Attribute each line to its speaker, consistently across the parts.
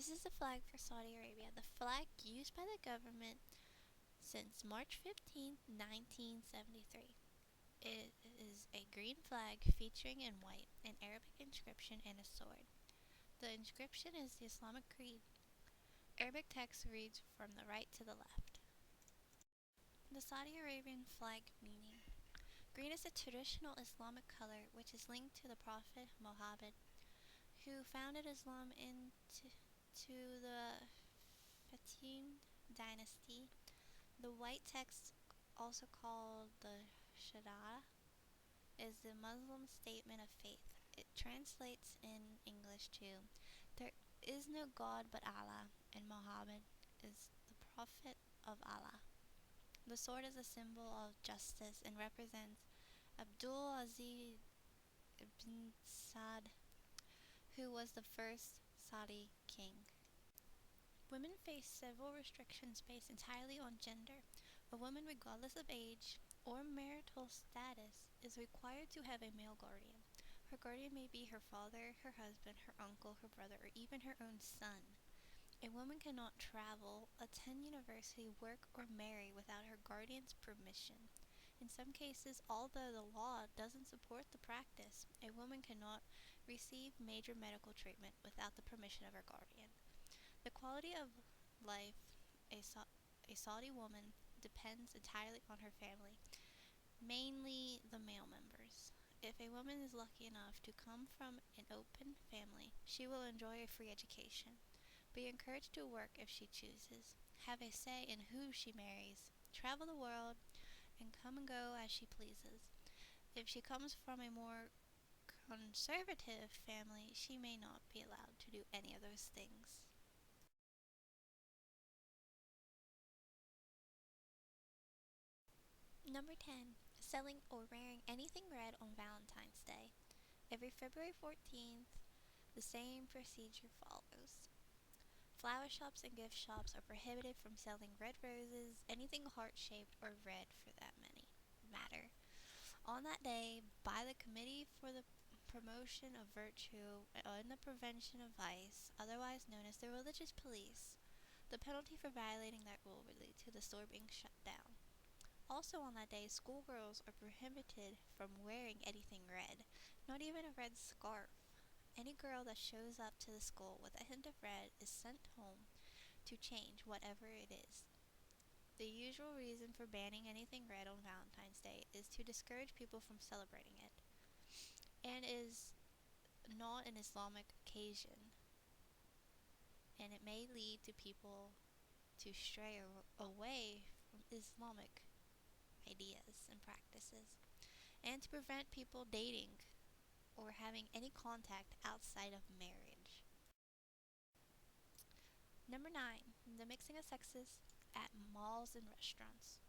Speaker 1: This is the flag for Saudi Arabia, the flag used by the government since March 15, 1973. It is a green flag featuring in white an Arabic inscription and a sword. The inscription is the Islamic creed. Arabic text reads from the right to the left. The Saudi Arabian flag meaning. Green is a traditional Islamic color which is linked to the Prophet Muhammad, who founded Islam into the Fatimid dynasty. The white text, also called the Shahada, is the Muslim statement of faith. It translates in English to "There is no God but Allah, and Muhammad is the Prophet of Allah." The sword is a symbol of justice and represents Abdul Aziz ibn Saud, who was the first Saudi king. Women face several restrictions based entirely on gender. A woman, regardless of age or marital status, is required to have a male guardian. Her guardian may be her father, her husband, her uncle, her brother, or even her own son. A woman cannot travel, attend university, work, or marry without her guardian's permission. In some cases, although the law doesn't support the practice, a woman cannot receive major medical treatment without the permission of her guardian. The quality of life a Saudi woman depends entirely on her family, mainly the male members. If a woman is lucky enough to come from an open family, she will enjoy a free education, be encouraged to work if she chooses, have a say in who she marries, travel the world, and come and go as she pleases. If she comes from a more conservative family, she may not be allowed to do any of those things. Number 10. Selling or wearing anything red on Valentine's Day. Every February 14th, the same procedure follows. Flower shops and gift shops are prohibited from selling red roses, anything heart-shaped or red for that matter. On that day, by the Committee for the Promotion of Virtue and the Prevention of Vice, otherwise known as the Religious Police, the penalty for violating that rule would lead to the store being shut down. Also on that day, schoolgirls are prohibited from wearing anything red, not even a red scarf. Any girl that shows up to the school with a hint of red is sent home to change whatever it is. The usual reason for banning anything red on Valentine's Day is to discourage people from celebrating it, and is not an Islamic occasion, and it may lead to people to stray away from Islamic ideas and practices, and to prevent people dating or having any contact outside of marriage. Number 9. The mixing of sexes at malls and restaurants.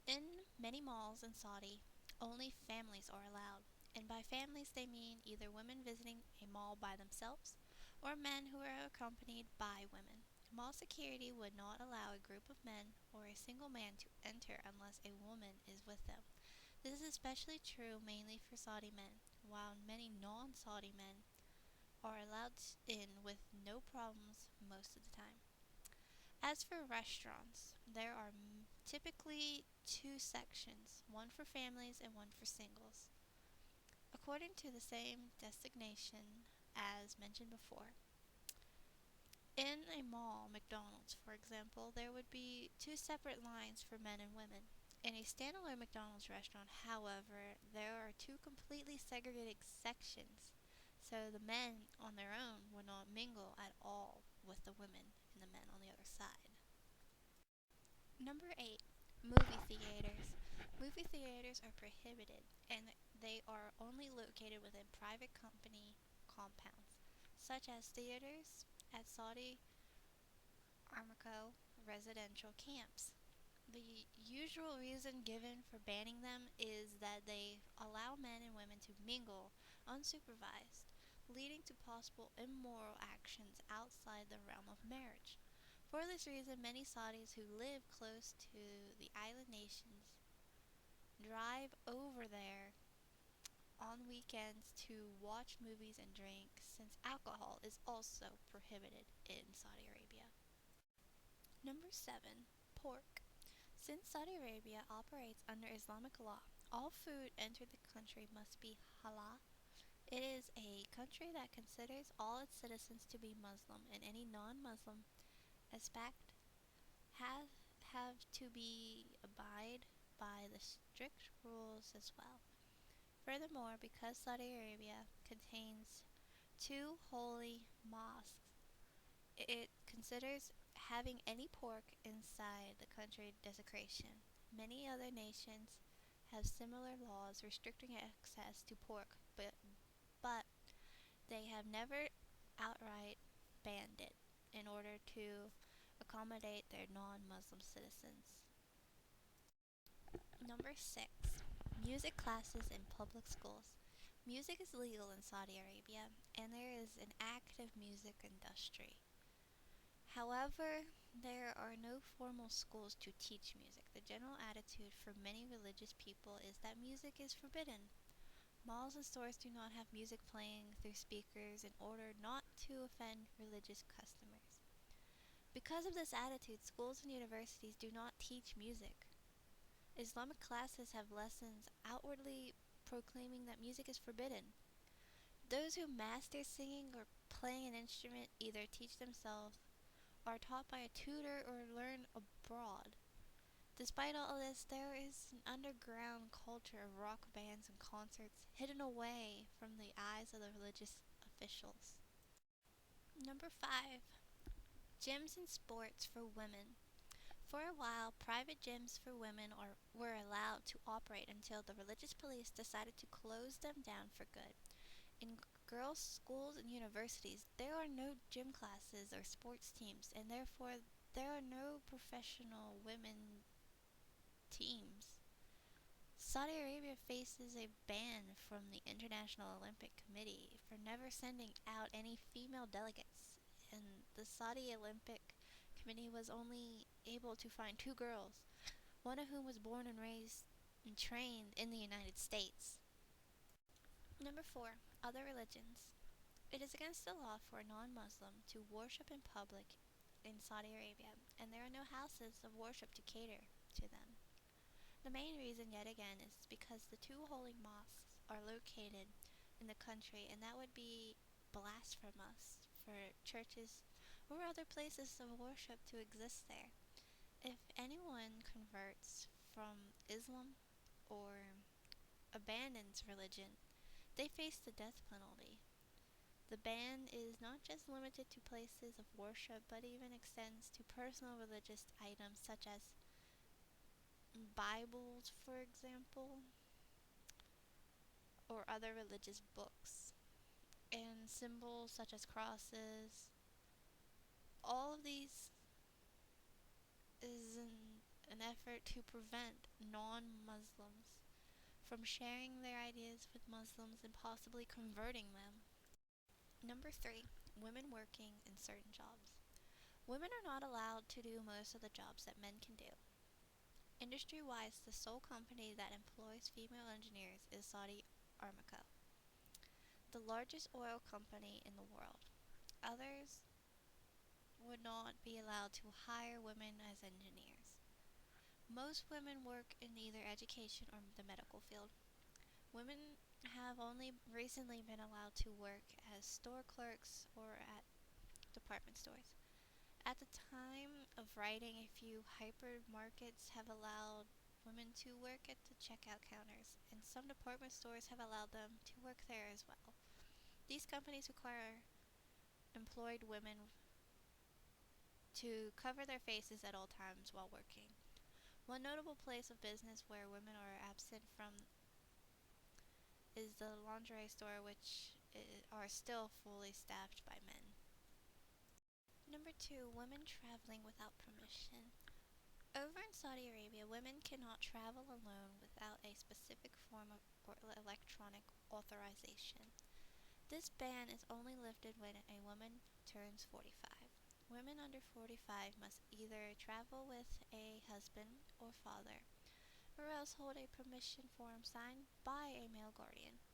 Speaker 1: In many malls in Saudi, only families are allowed, and by families they mean either women visiting a mall by themselves or men who are accompanied by women. Mall security would not allow a group of men or a single man to enter unless a woman is with them. This is especially true mainly for Saudi men, while many non-Saudi men are allowed in with no problems most of the time. As for restaurants, there are typically two sections, one for families and one for singles, according to the same designation as mentioned before. In a mall, McDonald's, for example, there would be two separate lines for men and women. In a standalone McDonald's restaurant, however, there are two completely segregated sections, so the men on their own would not mingle at all with the women and the men on the other side. Number 8. Movie theaters. Movie theaters are prohibited, and they are only located within private company compounds, such as theaters at Saudi Aramco residential camps. The usual reason given for banning them is that they allow men and women to mingle unsupervised, leading to possible immoral actions outside the realm of marriage. For this reason, many Saudis who live close to the island nations drive over there on weekends to watch movies and drink, since alcohol is also prohibited in Saudi Arabia. Number 7. Pork. Since Saudi Arabia operates under Islamic law, all food entered the country must be halal. It is a country that considers all its citizens to be Muslim, and any non-Muslim aspect have to be abide by the strict rules as well. Furthermore, because Saudi Arabia contains two holy mosques, it considers having any pork inside the country desecration. Many other nations have similar laws restricting access to pork, but they have never outright banned it in order to accommodate their non-Muslim citizens. Number 6. Music classes in public schools. Music is legal in Saudi Arabia, and there is an active music industry. However, there are no formal schools to teach music. The general attitude for many religious people is that music is forbidden. Malls and stores do not have music playing through speakers in order not to offend religious customers. Because of this attitude, schools and universities do not teach music. Islamic classes have lessons outwardly proclaiming that music is forbidden. Those who master singing or playing an instrument either teach themselves, are taught by a tutor, or learn abroad. Despite all of this, there is an underground culture of rock bands and concerts hidden away from the eyes of the religious officials. Number 5. Gyms and sports for women. For a while, private gyms for women were allowed to operate until the religious police decided to close them down for good. In girls' schools and universities, there are no gym classes or sports teams, and therefore there are no professional women teams. Saudi Arabia faces a ban from the International Olympic Committee for never sending out any female delegates, and the Saudi Olympic Committee was only able to find 2 girls, one of whom was born and raised and trained in the United States. Number 4. Other religions. It is against the law for a non-Muslim to worship in public in Saudi Arabia, and there are no houses of worship to cater to them. The main reason, yet again, is because the two holy mosques are located in the country, and that would be blasphemous for churches or other places of worship to exist there. If anyone converts from Islam or abandons religion, they face the death penalty. The ban is not just limited to places of worship, but even extends to personal religious items such as Bibles, for example, or other religious books, and symbols such as crosses. All of these is an effort to prevent non-Muslims from sharing their ideas with Muslims and possibly converting them. Number 3. Women working in certain jobs. Women are not allowed to do most of the jobs that men can do. Industry-wise, the sole company that employs female engineers is Saudi Aramco, the largest oil company in the world. Others would not be allowed to hire women as engineers. Most women work in either education or the medical field. Women have only recently been allowed to work as store clerks or at department stores. At the time of writing, a few hypermarkets have allowed women to work at the checkout counters, and some department stores have allowed them to work there as well. These companies require employed women to cover their faces at all times while working. One notable place of business where women are absent from is the lingerie store, which are still fully staffed by men. Number 2. Women traveling without permission. Over in Saudi Arabia, women cannot travel alone without a specific form of electronic authorization. This ban is only lifted when a woman turns 45. Women under 45 must either travel with a husband or father, or else hold a permission form signed by a male guardian.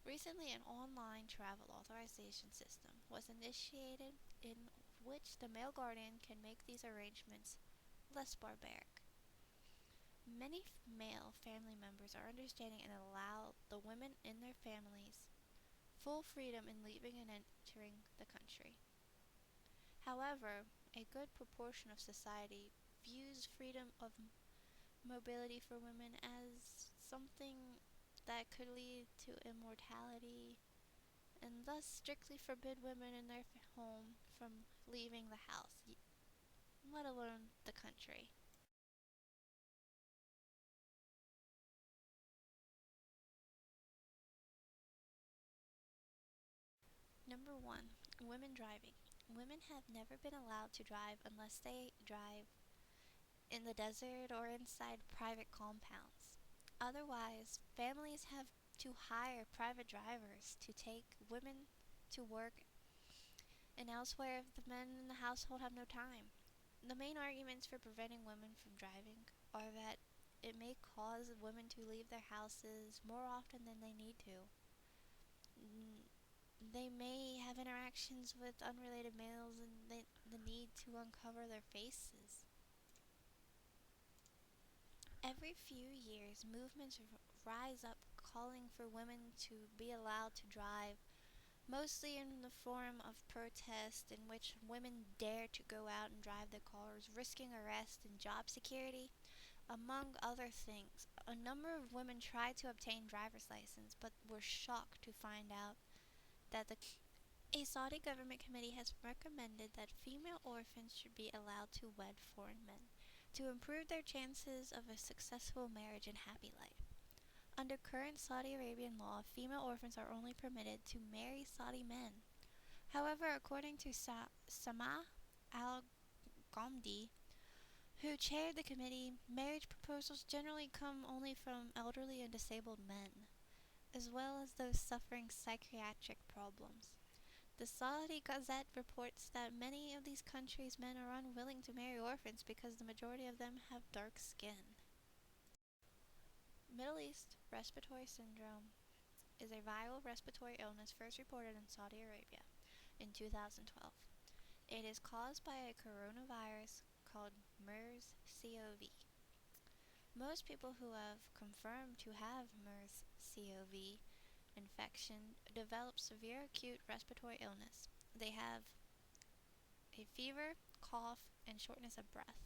Speaker 1: Recently, an online travel authorization system was initiated in which the male guardian can make these arrangements less barbaric. Many male family members are understanding and allow the women in their families full freedom in leaving and entering the country. However, a good proportion of society views freedom of mobility for women as something that could lead to immortality and thus strictly forbid women in their home from leaving the house, let alone the country. Number 1. Women driving. Women have never been allowed to drive unless they drive in the desert or inside private compounds. Otherwise, families have to hire private drivers to take women to work and elsewhere if the men in the household have no time. The main arguments for preventing women from driving are that it may cause women to leave their houses more often than they need to. They may have interactions with unrelated males and the need to uncover their faces. Every few years, movements rise up calling for women to be allowed to drive, mostly in the form of protest in which women dare to go out and drive their cars, risking arrest and job security, among other things. A number of women tried to obtain driver's license but were shocked to find out that a Saudi government committee has recommended that female orphans should be allowed to wed foreign men to improve their chances of a successful marriage and happy life. Under current Saudi Arabian law, female orphans are only permitted to marry Saudi men. However, according to Sama Al Ghamdi, who chaired the committee, marriage proposals generally come only from elderly and disabled men, as well as those suffering psychiatric problems. The Saudi Gazette reports that many of these countries' men are unwilling to marry orphans because the majority of them have dark skin. Middle East respiratory syndrome is a viral respiratory illness first reported in Saudi Arabia in 2012. It is caused by a coronavirus called MERS-CoV. Most people who have confirmed to have MERS-CoV infection develop severe acute respiratory illness. They have a fever, cough, and shortness of breath.